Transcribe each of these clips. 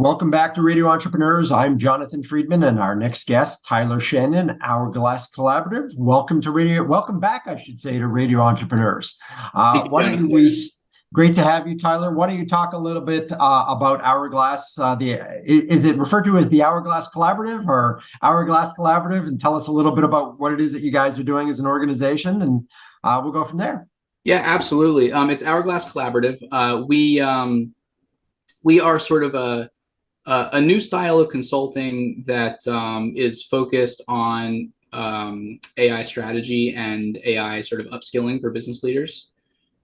Welcome back to Radio Entrepreneurs. I'm Jonathan Freedman, and our next guest, Tyler Shannon, Hourglass Collaborative. Welcome to Radio. Welcome back, I should say, to Radio Entrepreneurs. Why don't we? Great to have you, Tyler. Why don't you talk a little bit about Hourglass? Is it referred to as the Hourglass Collaborative or Hourglass Collaborative? And tell us a little bit about what it is that you guys are doing as an organization, and we'll go from there. Yeah, absolutely. It's Hourglass Collaborative. We are sort of a new style of consulting that is focused on AI strategy and AI sort of upskilling for business leaders.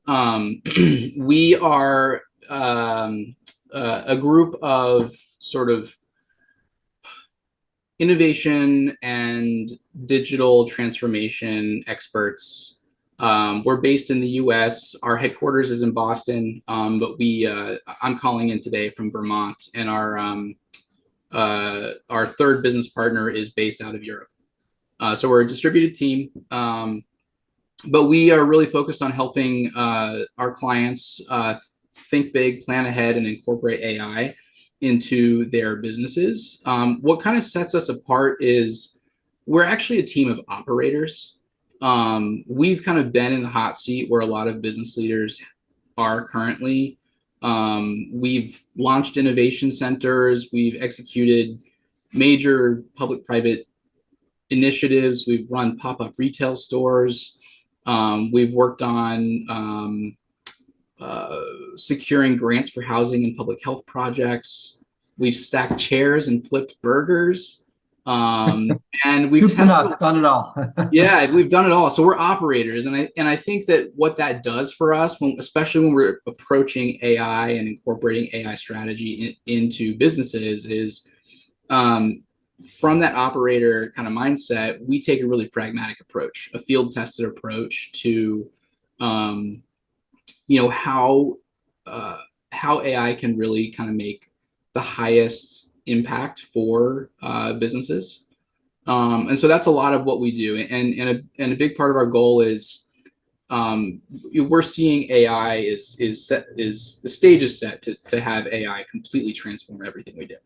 We are a group of sort of innovation and digital transformation experts. We're based in the US. Our headquarters is in Boston, but I'm calling in today from Vermont, and our third business partner is based out of Europe. So we're a distributed team, but we are really focused on helping our clients think big, plan ahead, and incorporate AI into their businesses. What kind of sets us apart is we're actually a team of operators. We've kind of been in the hot seat where a lot of business leaders are currently. We've launched innovation centers. We've executed major public-private initiatives. We've run pop-up retail stores. We've worked on securing grants for housing and public health projects. We've stacked chairs and flipped burgers. And we've done it all. Yeah, we've done it all. So we're operators, and I think that what that does for us, especially when we're approaching AI and incorporating AI strategy into businesses, is from that operator kind of mindset, we take a really pragmatic approach, a field tested approach to how AI can really kind of make the highest impact for businesses. And so that's a lot of what we do. And a big part of our goal is we're seeing AI the stage is set to have AI completely transform everything we do.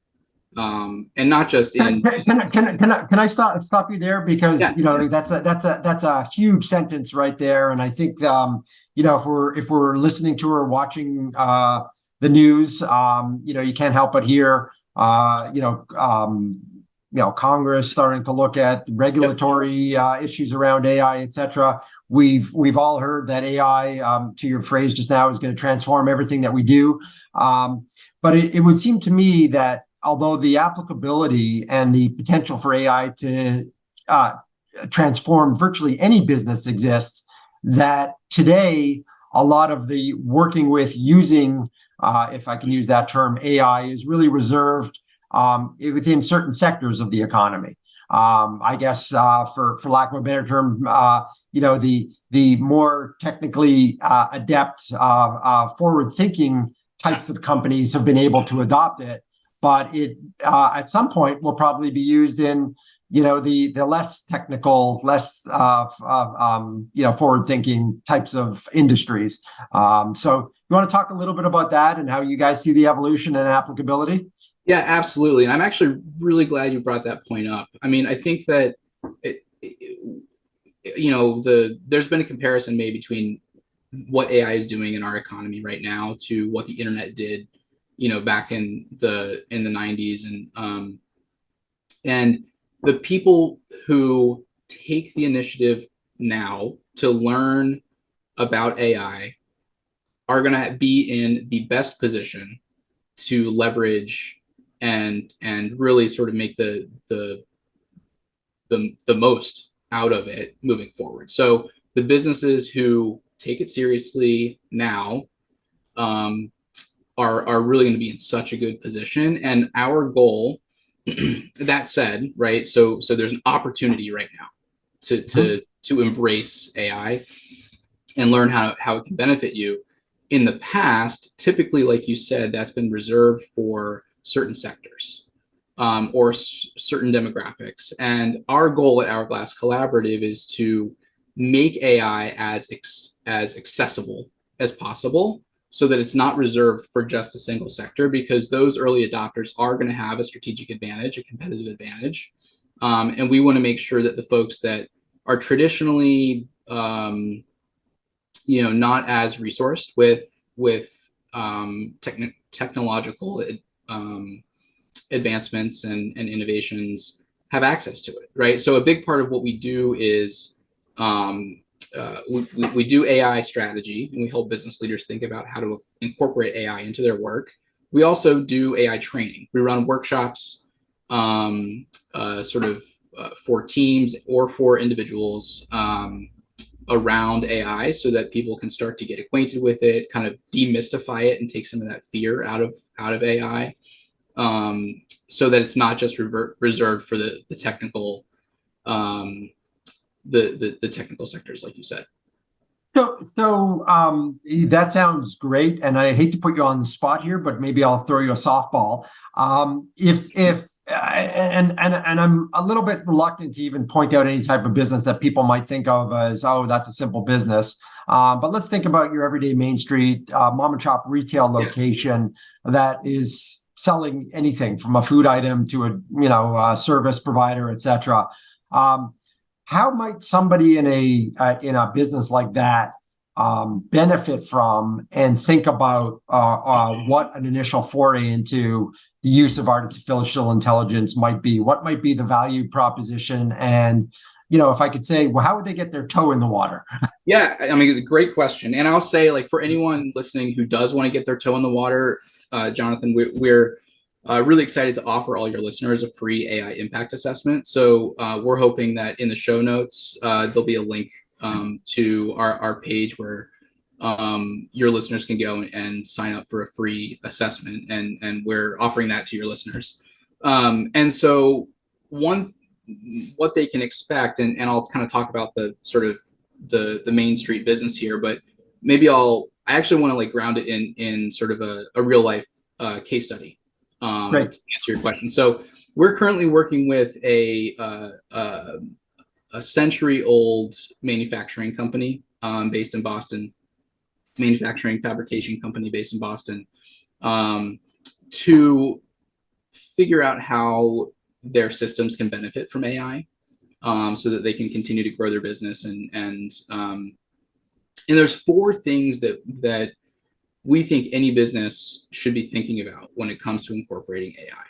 And not just in. Can I stop you there, because that's a huge sentence right there, and I think if we're listening to or watching the news, you can't help but hear Congress starting to look at regulatory issues around AI, et cetera. We've all heard that AI, to your phrase just now, is going to transform everything that we do. But it would seem to me that although the applicability and the potential for AI to transform virtually any business exists, that today a lot of the working with using, if I can use that term, AI, is really reserved within certain sectors of the economy. I guess for lack of a better term, the more technically adept, forward-thinking types of companies have been able to adopt it, but it at some point will probably be used in the less technical, less forward-thinking types of industries. So you want to talk a little bit about that and how you guys see the evolution and applicability? Yeah, absolutely. And I'm actually really glad you brought that point up. I mean, I think that there's been a comparison made between what AI is doing in our economy right now to what the internet did, back in the 90s, and the people who take the initiative now to learn about AI are going to be in the best position to leverage and really sort of make the most out of it moving forward. So the businesses who take it seriously now are really going to be in such a good position. And our goal, that said, right, so there's an opportunity right now to embrace AI and learn how it can benefit you. In the past, typically, like you said, that's been reserved for certain sectors or certain demographics. And our goal at Hourglass Collaborative is to make AI as accessible as possible so that it's not reserved for just a single sector, because those early adopters are going to have a strategic advantage, a competitive advantage. And we want to make sure that the folks that are traditionally, not as resourced with technological advancements and innovations have access to it, right? So a big part of what we do is we do AI strategy, and we help business leaders think about how to incorporate AI into their work. We also do AI training. We run workshops for teams or for individuals around AI, so that people can start to get acquainted with it, kind of demystify it, and take some of that fear out of AI, so that it's not just reserved for the technical the technical sectors, like you said. So that sounds great, and I hate to put you on the spot here, but maybe I'll throw you a softball. And I'm a little bit reluctant to even point out any type of business that people might think of as, oh, that's a simple business. But let's think about your everyday Main Street mom and shop retail location that is selling anything from a food item to a service provider, etc. How might somebody in a business like that benefit from and think about what an initial foray into the use of artificial intelligence might be? What might be the value proposition? And, if I could say, well, how would they get their toe in the water? Yeah, I mean, great question. And I'll say, like, for anyone listening who does want to get their toe in the water, Jonathan, we're really excited to offer all your listeners a free AI impact assessment. So we're hoping that in the show notes, there'll be a link to our page where your listeners can go and sign up for a free assessment. And we're offering that to your listeners. And so what they can expect, and I'll kind of talk about the sort of the Main Street business here, but maybe I actually want to ground it in sort of a real life case study. To answer your question. So we're currently working with a century-old manufacturing company based in Boston, manufacturing fabrication company based in Boston, to figure out how their systems can benefit from AI, so that they can continue to grow their business. And there's 4 things that we think any business should be thinking about when it comes to incorporating AI.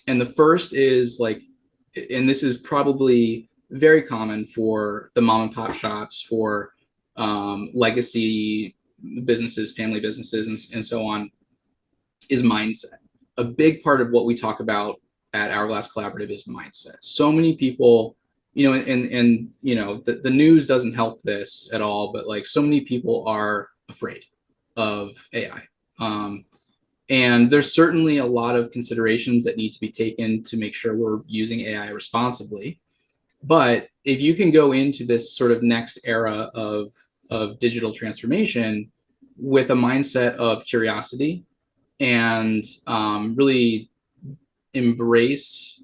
And the first is and this is probably very common for the mom and pop shops, for legacy businesses, family businesses, and so on, is mindset. A big part of what we talk about at Hourglass Collaborative is mindset. So many people, and the news doesn't help this at all, but so many people are afraid of AI. And there's certainly a lot of considerations that need to be taken to make sure we're using AI responsibly. But if you can go into this sort of next era of digital transformation with a mindset of curiosity and really embrace,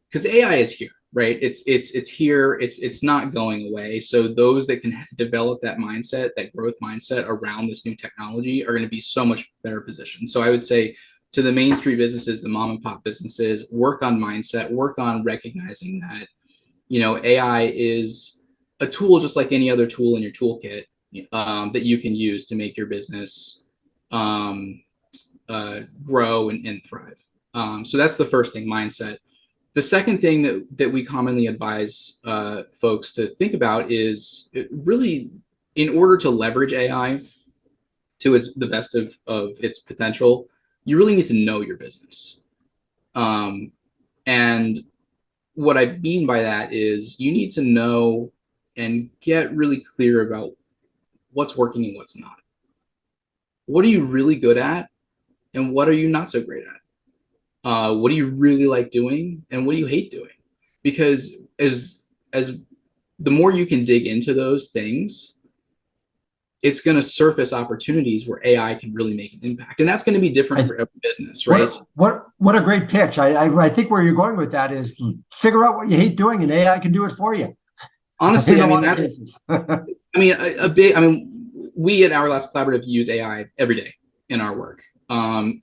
because AI is here, right? It's here. It's not going away. So those that can develop that mindset, that growth mindset around this new technology, are going to be so much better positioned. So I would say to the Main Street businesses, the mom and pop businesses, work on mindset, work on recognizing that, AI is a tool just like any other tool in your toolkit that you can use to make your business grow and thrive. So that's the first thing, mindset. The second thing that we commonly advise folks to think about is really, in order to leverage AI to the best of its potential, you really need to know your business. And what I mean by that is you need to know and get really clear about what's working and what's not. What are you really good at, and what are you not so great at? What do you really like doing, and what do you hate doing? Because as the more you can dig into those things, it's going to surface opportunities where AI can really make an impact, and that's going to be different for every business, right? What a great pitch! I think where you're going with that is figure out what you hate doing, and AI can do it for you. Honestly, we at Hourglass Collaborative use AI every day in our work. We're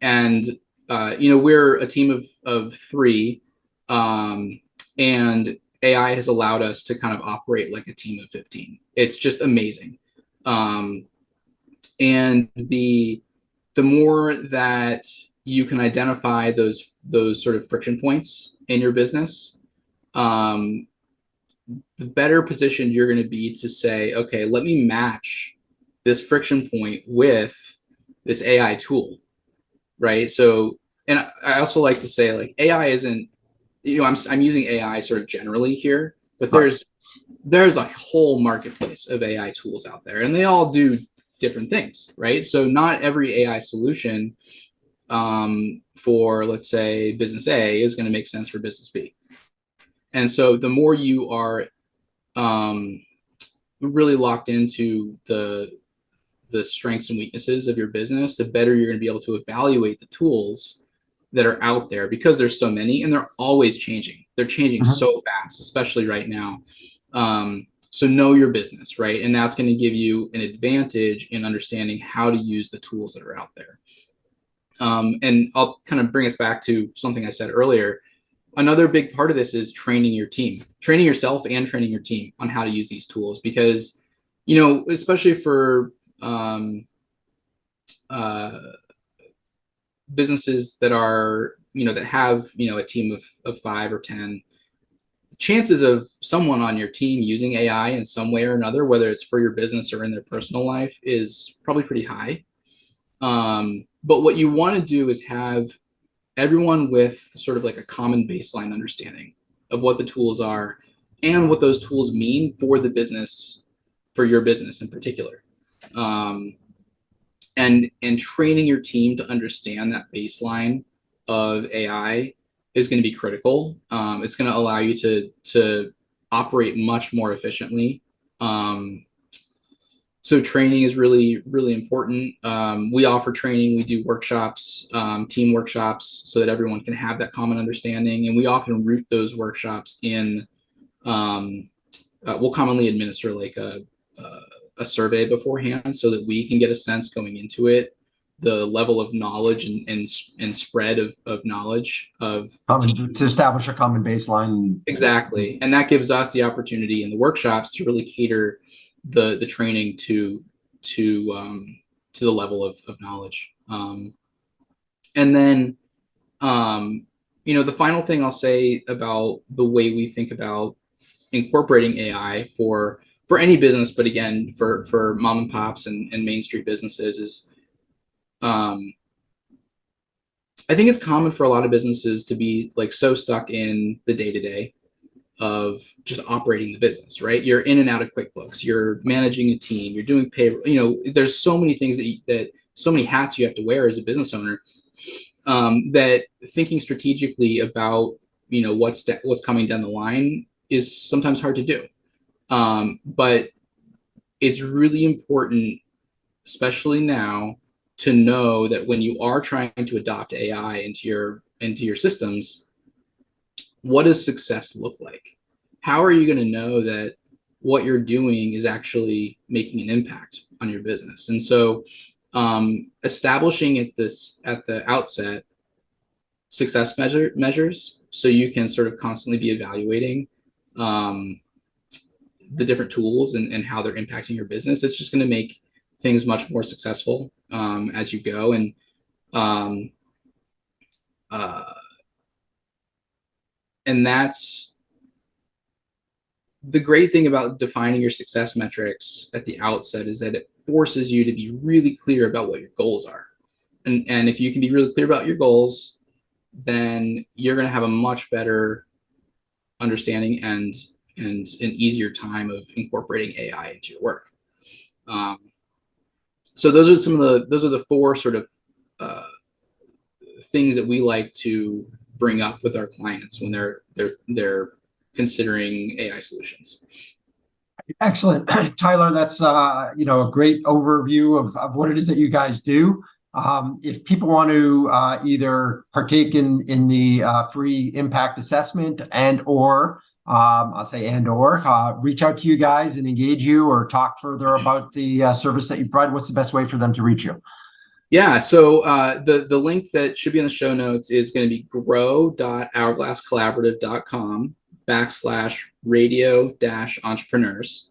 a team of three, and AI has allowed us to kind of operate like a team of 15. It's just amazing. And the more that you can identify those sort of friction points in your business, the better positioned you're going to be to say, okay, let me match this friction point with this AI tool, right? So, and I also like to say, like, AI isn't, I'm using AI sort of generally here, but there's a whole marketplace of AI tools out there, and they all do different things, right? So not every AI solution for, let's say, business A is going to make sense for business B. And so the more you are really locked into the strengths and weaknesses of your business, the better you're going to be able to evaluate the tools that are out there, because there's so many and they're always changing. They're changing so fast, especially right now. So know your business, right? And that's going to give you an advantage in understanding how to use the tools that are out there. And I'll kind of bring us back to something I said earlier. Another big part of this is training your team, training yourself and training your team on how to use these tools, because, especially for businesses that are, that have, a team of 5 or 10, chances of someone on your team using AI in some way or another, whether it's for your business or in their personal life, is probably pretty high. But what you want to do is have everyone with sort of like a common baseline understanding of what the tools are and what those tools mean for the business, for your business in particular. And training your team to understand that baseline of AI is going to be critical. It's going to allow you to operate much more efficiently. So training is really, really important. We offer training. We do workshops, team workshops, so that everyone can have that common understanding. And we often root those workshops in, we'll commonly administer like a survey beforehand, so that we can get a sense going into it, the level of knowledge and spread of knowledge of to establish a common baseline. Exactly. And that gives us the opportunity in the workshops to really cater the training to the level of knowledge. And then, the final thing I'll say about the way we think about incorporating AI for any business, but again, for mom and pops and Main Street businesses, is I think it's common for a lot of businesses to be like so stuck in the day-to-day of just operating the business, right? You're in and out of QuickBooks, you're managing a team, you're doing payroll, there's so many things that so many hats you have to wear as a business owner, that thinking strategically about, what's coming down the line is sometimes hard to do. But it's really important, especially now, to know that when you are trying to adopt AI into your systems, what does success look like? How are you going to know that what you're doing is actually making an impact on your business? And so establishing at the outset success measures, so you can sort of constantly be evaluating the different tools and how they're impacting your business. It's just going to make things much more successful as you go. And that's the great thing about defining your success metrics at the outset, is that it forces you to be really clear about what your goals are. And if you can be really clear about your goals, then you're going to have a much better understanding and an easier time of incorporating AI into your work. So those are the 4 sort of things that we like to bring up with our clients when they're considering AI solutions. Excellent. Tyler, that's a great overview of what it is that you guys do. If people want to either partake in the free impact assessment and or I'll say and/or reach out to you guys and engage you or talk further about the service that you provide, what's the best way for them to reach you? Yeah, so the link that should be in the show notes is going to be grow.hourglasscollaborative.com/radio-entrepreneurs.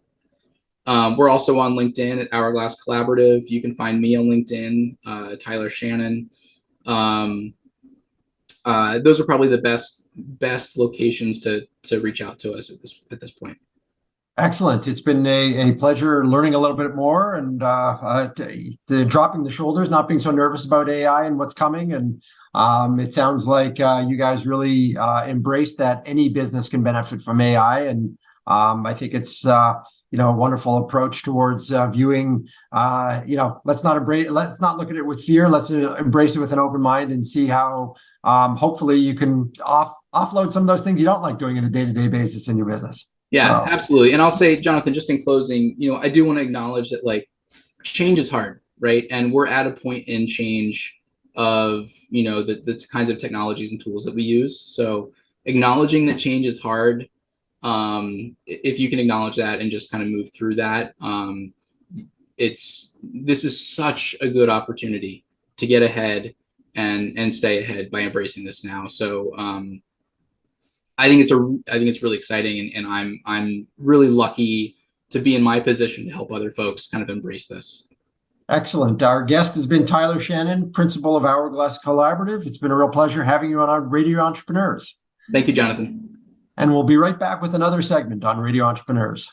We're also on LinkedIn at Hourglass Collaborative. You can find me on LinkedIn, Tyler Shannon. Those are probably the best locations to reach out to us at this point. Excellent. It's been a pleasure learning a little bit more and dropping the shoulders, not being so nervous about AI and what's coming. And it sounds like you guys really embrace that any business can benefit from AI. And I think it's a wonderful approach towards viewing. Let's not look at it with fear. Let's embrace it with an open mind and see how hopefully you can offload some of those things you don't like doing on a day-to-day basis in your business. Yeah, absolutely. And I'll say, Jonathan, just in closing, I do want to acknowledge that change is hard, right? And we're at a point in change of, the kinds of technologies and tools that we use. So acknowledging that change is hard, if you can acknowledge that and just kind of move through that, this is such a good opportunity to get ahead and stay ahead by embracing this now. So, I think it's really exciting, and I'm really lucky to be in my position to help other folks kind of embrace this. Excellent. Our guest has been Tyler Shannon, principal of Hourglass Collaborative. It's been a real pleasure having you on our Radio Entrepreneurs. Thank you, Jonathan. And we'll be right back with another segment on Radio Entrepreneurs.